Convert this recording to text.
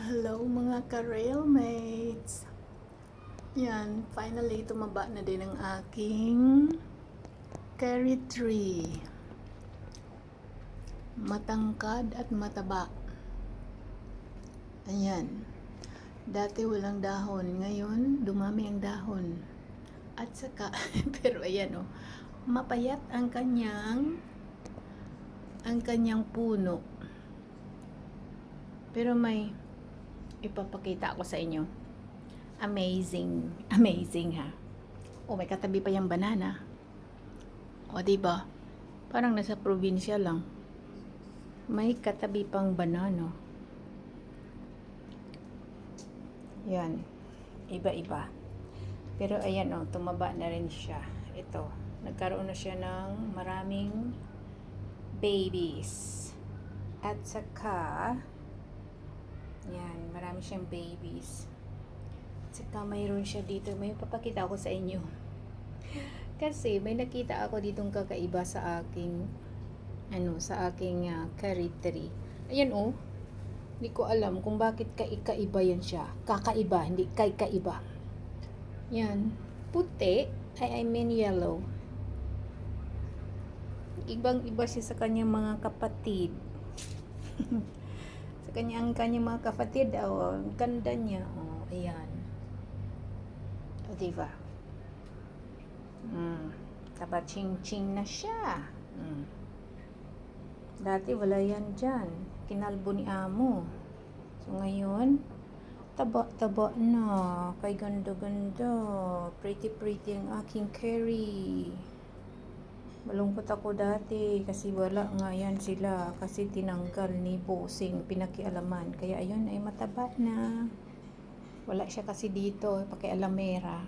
Hello mga ka-railmates! Yan, finally tumaba na din ang aking curry tree. Matangkad at mataba. Ayan. Dati walang dahon, ngayon dumami ang dahon. At saka, pero ayan oh, mapayat ang kanyang puno. Pero may ipapakita ko sa inyo. Amazing ha. Oh, may katabi pa yung banana. O, diba? Parang nasa probinsya lang. May katabi pang banana. Yan. Iba-iba. Pero ayan oh, tumaba na rin siya. Ito. Nagkaroon na siya ng maraming babies. At saka, yan, marami siyang babies. Saka mayroon siya dito. May papakita ako sa inyo. Kasi may nakita ako ditong kakaiba sa aking curry tree. Ayan oh. Hindi ko alam kung bakit kakaiba yan siya. Kakaiba, hindi kaiba. Yan. Puti. I mean yellow. Ibang-iba siya sa kanyang mga kapatid. Sa kanyang mga kapatid, oh, ang ganda niya. Oh, ayan. O, diba? Taba-ching-ching na siya. Dati wala yan dyan. Kinalbo ni amo. So, ngayon, taba-taba na. Kay ganda-ganda. Pretty-pretty ang aking curry. Malungkot ako dati kasi wala nga yan sila kasi tinanggal ni Bossing, pinakialaman. Kaya ayun ay mataba na. Wala siya kasi dito, pakialamera.